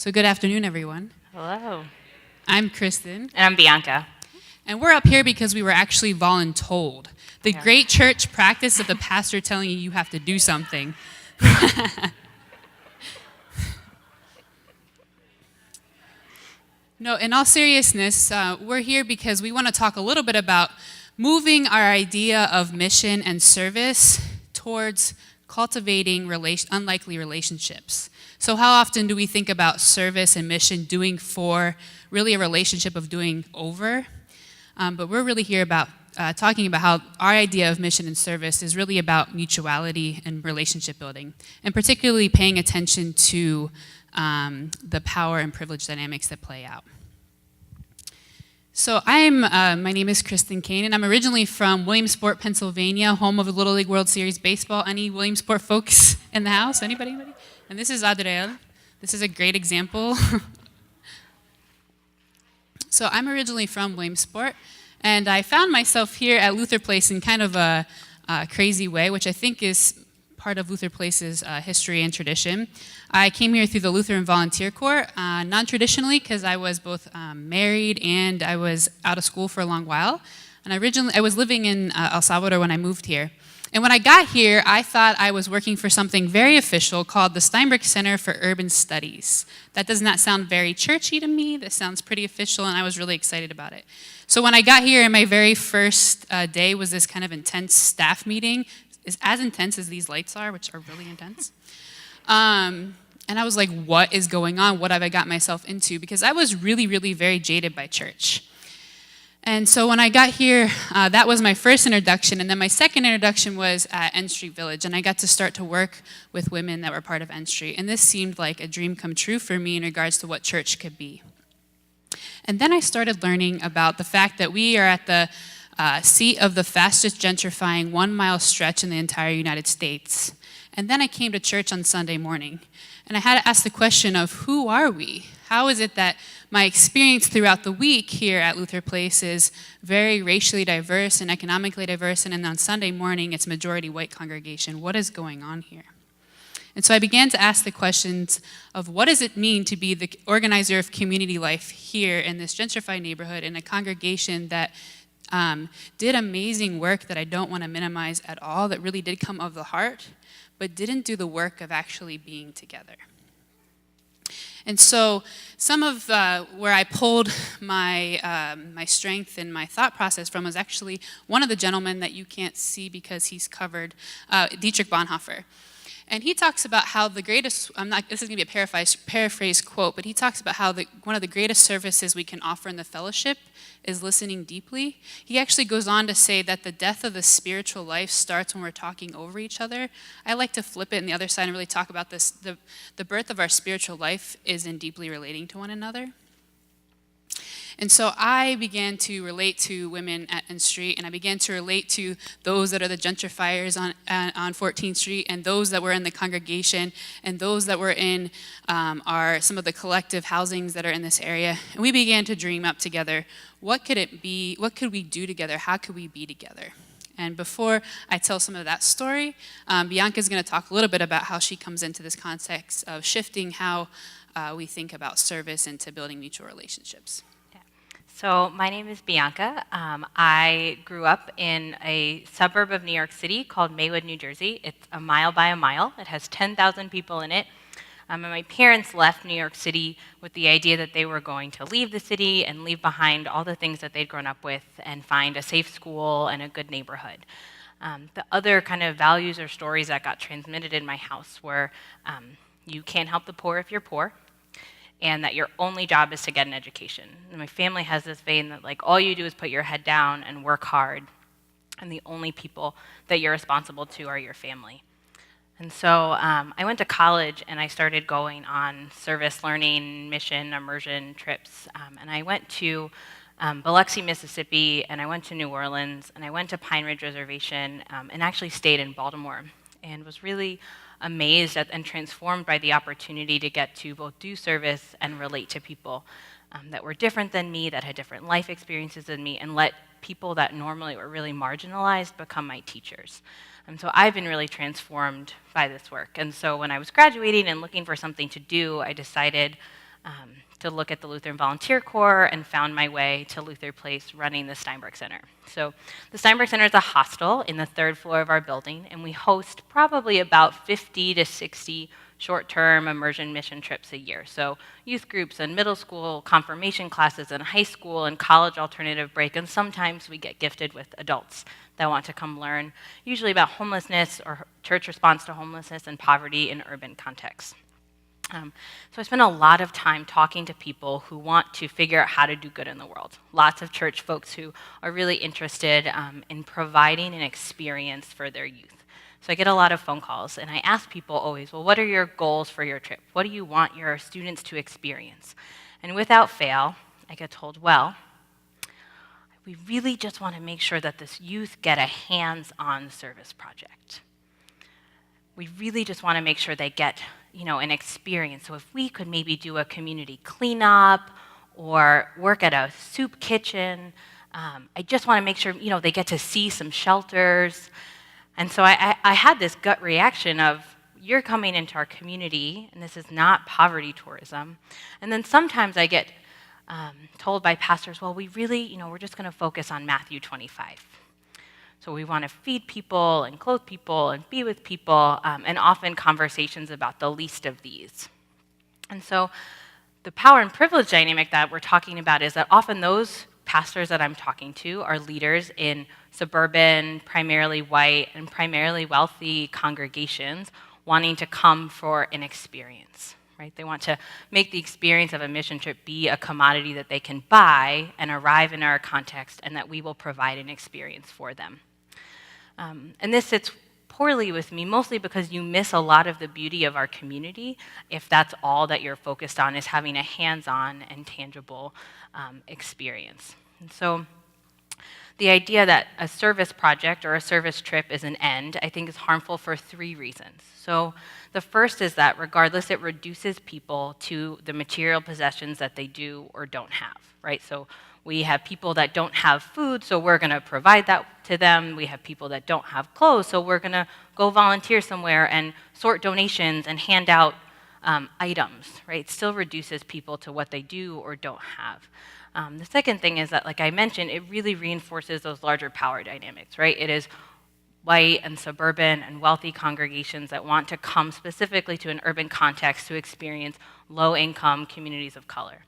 So good afternoon, everyone. Hello. I'm Kristen. And I'm Bianca. And we're up here because we were actually voluntold. The Yeah. great church practice of the pastor telling you have to do something. No, in all seriousness, we're here because we want to talk a little bit about moving our idea of mission and service towards cultivating unlikely relationships. So how often do we think about service and mission doing for really a relationship of doing over? But we're really here about talking about how our idea of mission and service is really about mutuality and relationship building, and particularly paying attention to the power and privilege dynamics that play out. So my name is Kristen Kane, and I'm originally from Williamsport, Pennsylvania, home of the Little League World Series baseball. Any Williamsport folks in the house? Anybody? And this is Adriel. This is a great example. So I'm originally from Williamsport, and I found myself here at Luther Place in kind of a crazy way, which I think is part of Luther Place's history and tradition. I came here through the Lutheran Volunteer Corps, non-traditionally, because I was both married and I was out of school for a long while. And I was living in El Salvador when I moved here. And when I got here, I thought I was working for something very official called the Steinberg Center for Urban Studies. That does not sound very churchy to me. That sounds pretty official, and I was really excited about it. So when I got here, my very first day was this kind of intense staff meeting. It's as intense as these lights are, which are really intense. And I was like, what is going on? What have I got myself into? Because I was really, really very jaded by church. And so when I got here, that was my first introduction. And then my second introduction was at N Street Village. And I got to start to work with women that were part of N Street. And this seemed like a dream come true for me in regards to what church could be. And then I started learning about the fact that we are at the seat of the fastest gentrifying 1-mile stretch in the entire United States. And then I came to church on Sunday morning. And I had to ask the question of, who are we? How is it that my experience throughout the week here at Luther Place is very racially diverse and economically diverse, and then on Sunday morning it's majority white congregation? What is going on here? And so I began to ask the questions of, what does it mean to be the organizer of community life here in this gentrified neighborhood in a congregation that did amazing work that I don't want to minimize at all, that really did come of the heart, but didn't do the work of actually being together. And so some of where I pulled my strength and my thought process from was actually one of the gentlemen that you can't see because he's covered, Dietrich Bonhoeffer. And he talks about how the greatest, this is going to be a paraphrase quote, but he talks about how one of the greatest services we can offer in the fellowship is listening deeply. He actually goes on to say that the death of the spiritual life starts when we're talking over each other. I like to flip it on the other side and really talk about this. The birth of our spiritual life is in deeply relating to one another. And so I began to relate to women at N Street, and I began to relate to those that are the gentrifiers on 14th Street, and those that were in the congregation, and those that were in some of the collective housings that are in this area. And we began to dream up together, what could it be, what could we do together, how could we be together? And before I tell some of that story, Bianca is going to talk a little bit about how she comes into this context of shifting how we think about service into building mutual relationships. So my name is Bianca. I grew up in a suburb of New York City called Maywood, New Jersey. It's a mile by a mile. It has 10,000 people in it. And my parents left New York City with the idea that they were going to leave the city and leave behind all the things that they'd grown up with and find a safe school and a good neighborhood. The other kind of values or stories that got transmitted in my house were you can't help the poor if you're poor, and that your only job is to get an education. And my family has this vein that like all you do is put your head down and work hard, and the only people that you're responsible to are your family. And so I went to college and I started going on service learning, mission, immersion trips. And I went to Biloxi, Mississippi, and I went to New Orleans, and I went to Pine Ridge Reservation, and actually stayed in Baltimore, and was really amazed at and transformed by the opportunity to get to both do service and relate to people that were different than me, that had different life experiences than me, and let people that normally were really marginalized become my teachers. And so I've been really transformed by this work. And so when I was graduating and looking for something to do, I decided to look at the Lutheran Volunteer Corps and found my way to Luther Place running the Steinberg Center. So the Steinberg Center is a hostel in the 3rd floor of our building, and we host probably about 50 to 60 short-term immersion mission trips a year. So youth groups and middle school confirmation classes and high school and college alternative break, and sometimes we get gifted with adults that want to come learn, usually about homelessness or church response to homelessness and poverty in urban contexts. So I spend a lot of time talking to people who want to figure out how to do good in the world. Lots of church folks who are really interested in providing an experience for their youth. So I get a lot of phone calls, and I ask people always, well, what are your goals for your trip? What do you want your students to experience? And without fail, I get told, well, we really just want to make sure that this youth get a hands-on service project. We really just want to make sure they get, an experience. So if we could maybe do a community cleanup or work at a soup kitchen, I just want to make sure, they get to see some shelters. And so I had this gut reaction of, you're coming into our community, and this is not poverty tourism. And then sometimes I get told by pastors, well, we really, we're just going to focus on Matthew 25. So we want to feed people and clothe people and be with people, and often conversations about the least of these. And so the power and privilege dynamic that we're talking about is that often those pastors that I'm talking to are leaders in suburban, primarily white, and primarily wealthy congregations wanting to come for an experience. Right? They want to make the experience of a mission trip be a commodity that they can buy and arrive in our context, and that we will provide an experience for them. And this sits poorly with me, mostly because you miss a lot of the beauty of our community if that's all that you're focused on, is having a hands-on and tangible experience. And so the idea that a service project or a service trip is an end, I think, is harmful for 3 reasons. So the first is that regardless, it reduces people to the material possessions that they do or don't have, right? So we have people that don't have food, so we're going to provide that to them. We have people that don't have clothes, so we're going to go volunteer somewhere and sort donations and hand out items, right? It still reduces people to what they do or don't have. The second thing is that, like I mentioned, it really reinforces those larger power dynamics, right? It is white and suburban and wealthy congregations that want to come specifically to an urban context to experience low-income communities of color.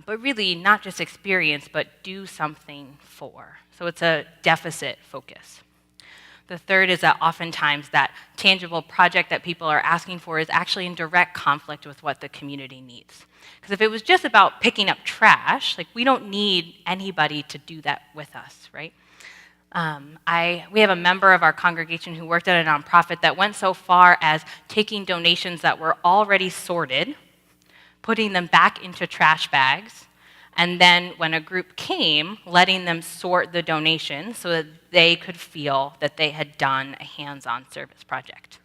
But really not just experience, but do something for. So it's a deficit focus. The third is that oftentimes that tangible project that people are asking for is actually in direct conflict with what the community needs. Because if it was just about picking up trash, we don't need anybody to do that with us, right? We have a member of our congregation who worked at a nonprofit that went so far as taking donations that were already sorted, putting them back into trash bags, and then when a group came, letting them sort the donations so that they could feel that they had done a hands-on service project.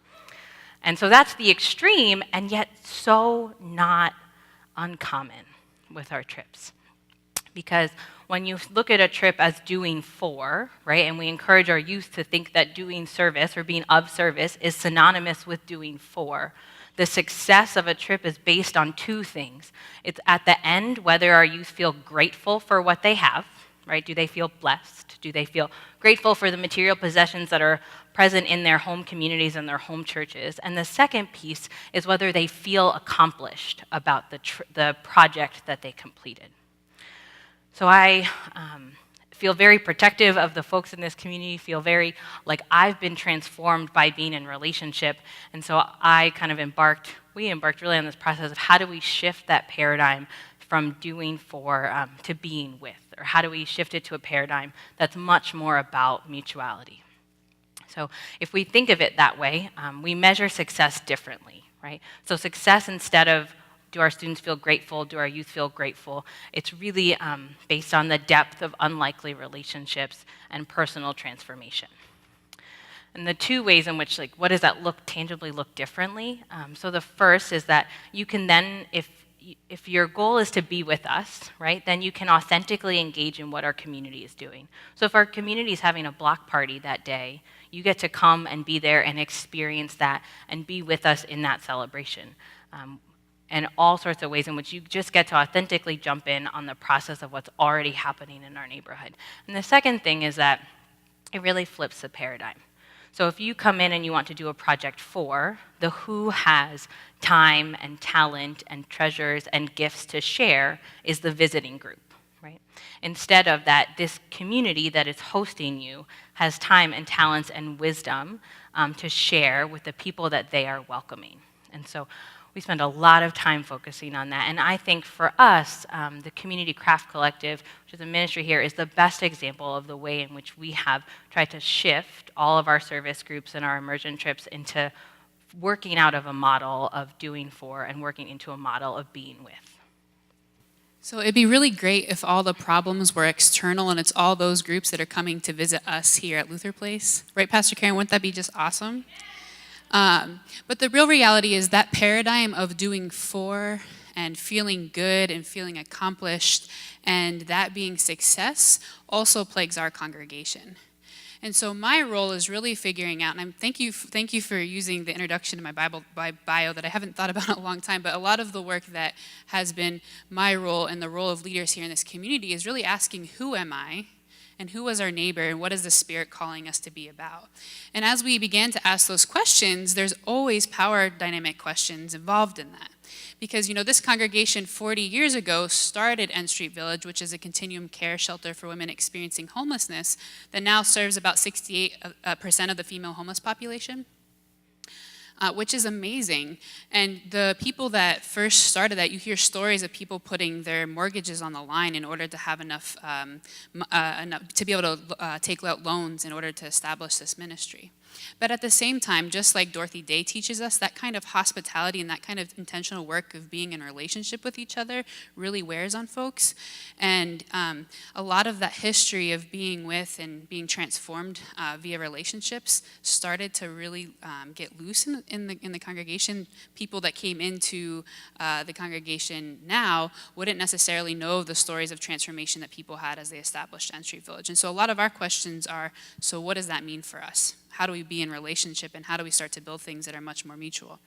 And so that's the extreme, and yet so not uncommon with our trips. Because when you look at a trip as doing for, right, and we encourage our youth to think that doing service or being of service is synonymous with doing for, the success of a trip is based on 2 things. It's at the end, whether our youth feel grateful for what they have, right? Do they feel blessed? Do they feel grateful for the material possessions that are present in their home communities and their home churches? And the second piece is whether they feel accomplished about the project that they completed. So I feel very protective of the folks in this community, feel very like I've been transformed by being in relationship. And so we embarked really on this process of how do we shift that paradigm from doing for to being with, or how do we shift it to a paradigm that's much more about mutuality. So if we think of it that way, we measure success differently, right? So success, instead of do our students feel grateful? Do our youth feel grateful? It's really based on the depth of unlikely relationships and personal transformation. And the 2 ways in which, what does that tangibly look differently? So the first is that you can then, if your goal is to be with us, right, then you can authentically engage in what our community is doing. So if our community is having a block party that day, you get to come and be there and experience that and be with us in that celebration. and all sorts of ways in which you just get to authentically jump in on the process of what's already happening in our neighborhood. And the second thing is that it really flips the paradigm. So if you come in and you want to do a project for, the who has time and talent and treasures and gifts to share is the visiting group, right? Instead of that, this community that is hosting you has time and talents and wisdom to share with the people that they are welcoming. And so we spend a lot of time focusing on that. And I think for us, the Community Craft Collective, which is a ministry here, is the best example of the way in which we have tried to shift all of our service groups and our immersion trips into working out of a model of doing for and working into a model of being with. So it'd be really great if all the problems were external and it's all those groups that are coming to visit us here at Luther Place. Right, Pastor Karen? Wouldn't that be just awesome? But the real reality is that paradigm of doing for and feeling good and feeling accomplished and that being success also plagues our congregation. And so my role is really figuring out, and thank you for using the introduction to my bio that I haven't thought about in a long time, but a lot of the work that has been my role and the role of leaders here in this community is really asking, who am I? And who is our neighbor, and what is the Spirit calling us to be about? And as we began to ask those questions, there's always power dynamic questions involved in that. Because, this congregation 40 years ago started N Street Village, which is a continuum care shelter for women experiencing homelessness that now serves about 68% of the female homeless population. Which is amazing. And the people that first started that, you hear stories of people putting their mortgages on the line in order to have enough to be able to take out loans in order to establish this ministry. But at the same time, just like Dorothy Day teaches us, that kind of hospitality and that kind of intentional work of being in a relationship with each other really wears on folks. And a lot of that history of being with and being transformed via relationships started to really get loose in the congregation. People that came into the congregation now wouldn't necessarily know the stories of transformation that people had as they established N Street Village. And so a lot of our questions are, so what does that mean for us? How do we be in relationship, and how do we start to build things that are much more mutual?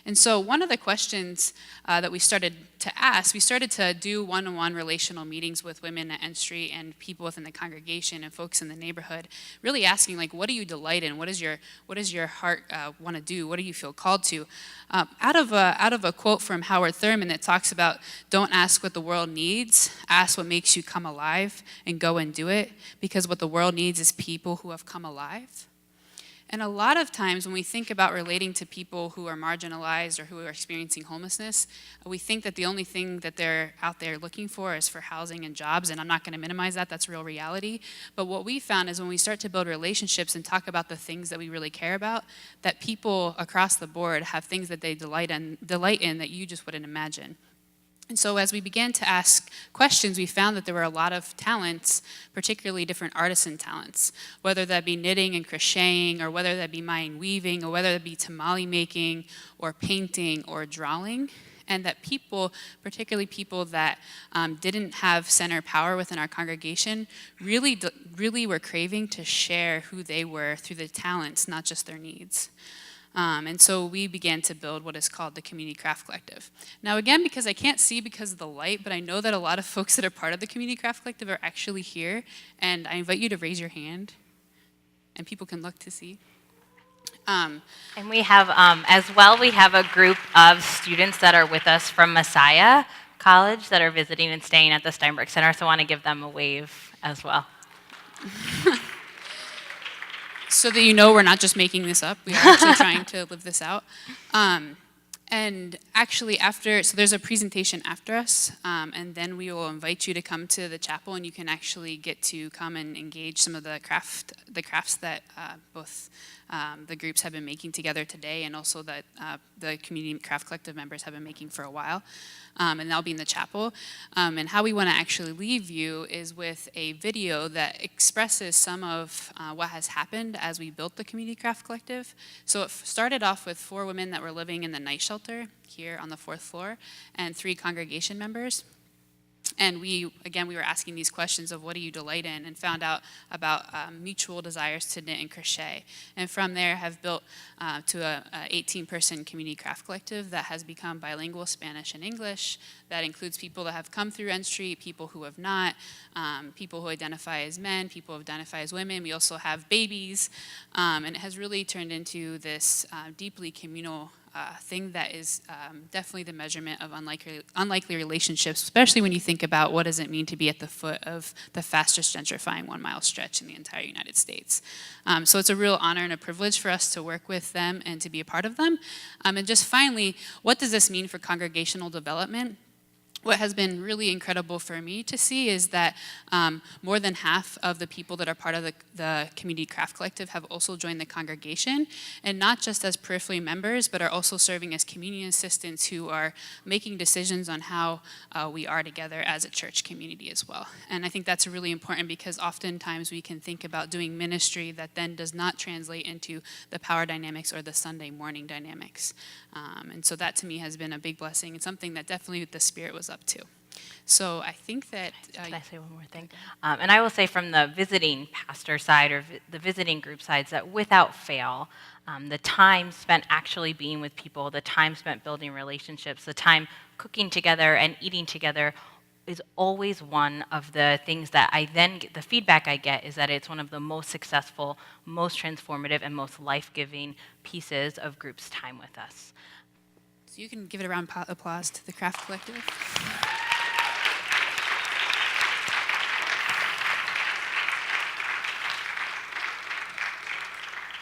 And so one of the questions that we started to ask, we started to do one-on-one relational meetings with women at N Street and people within the congregation and folks in the neighborhood, really asking, like, what do you delight in? What does your heart want to do? What do you feel called to? Out of a quote from Howard Thurman that talks about, don't ask what the world needs, ask what makes you come alive, and go and do it, because what the world needs is people who have come alive. And a lot of times when we think about relating to people who are marginalized or who are experiencing homelessness, we think that the only thing that they're out there looking for is for housing and jobs, and I'm not going to minimize that, that's real reality. But what we found is when we start to build relationships and talk about the things that we really care about, that people across the board have things that they delight in that you just wouldn't imagine. And so as we began to ask questions, we found that there were a lot of talents, particularly different artisan talents, whether that be knitting and crocheting, or whether that be Mayan weaving, or whether that be tamale making, or painting, or drawing, and that people, particularly people that didn't have center power within our congregation, really were craving to share who they were through the talents, not just their needs. And so we began to build what is called the Community Craft Collective. Now again, because I can't see because of the light, but I know that a lot of folks that are part of the Community Craft Collective are actually here, and I invite you to raise your hand, and people can look to see. And we have, as well, we have a group of students that are with us from Messiah College that are visiting and staying at the Steinberg Center, so I want to give them a wave as well. So that you know we're not just making this up, we are actually trying to live this out. And actually so there's a presentation after us, and then we will invite you to come to the chapel, and you can actually get to come and engage some of the crafts that both the groups have been making together today, and also that the Community Craft Collective members have been making for a while. And that'll be in the chapel. And how we want to actually leave you is with a video that expresses some of what has happened as we built the Community Craft Collective. So it started off with 4 women that were living in the night shelter here on the 4th floor, and 3 congregation members. And we were asking these questions of what do you delight in, and found out about mutual desires to knit and crochet. And from there have built to a 18-person community craft collective that has become bilingual, Spanish and English. That includes people that have come through N Street, people who have not, people who identify as men, people who identify as women. We also have babies. And it has really turned into this deeply communal thing that is definitely the measurement of unlikely relationships, especially when you think about what does it mean to be at the foot of the fastest gentrifying 1 mile stretch in the entire United States. So it's a real honor and a privilege for us to work with them and to be a part of them. And just finally, what does this mean for congregational development? What has been really incredible for me to see is that more than half of the people that are part of the Community Craft Collective have also joined the congregation, and not just as periphery members, but are also serving as communion assistants who are making decisions on how we are together as a church community as well. And I think that's really important because oftentimes we can think about doing ministry that then does not translate into the power dynamics or the Sunday morning dynamics. And so that to me has been a big blessing and something that definitely the Spirit was up to. So I think that... Can I say one more thing? And I will say from the visiting pastor side or the visiting group sides that without fail, the time spent actually being with people, the time spent building relationships, the time cooking together and eating together is always one of the things that I then get, the feedback I get is that it's one of the most successful, most transformative, and most life-giving pieces of groups' time with us. So you can give it a round of applause to the Craft Collective.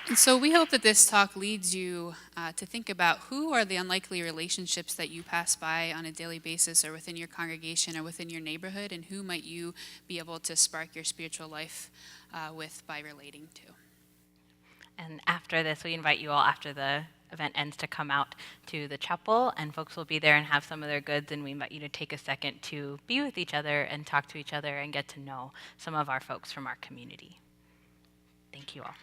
And so we hope that this talk leads you to think about who are the unlikely relationships that you pass by on a daily basis or within your congregation or within your neighborhood, and who might you be able to spark your spiritual life with by relating to. And after this, we invite you all, after the event ends, to come out to the chapel, and folks will be there and have some of their goods, and we invite you to take a second to be with each other and talk to each other and get to know some of our folks from our community. Thank you all.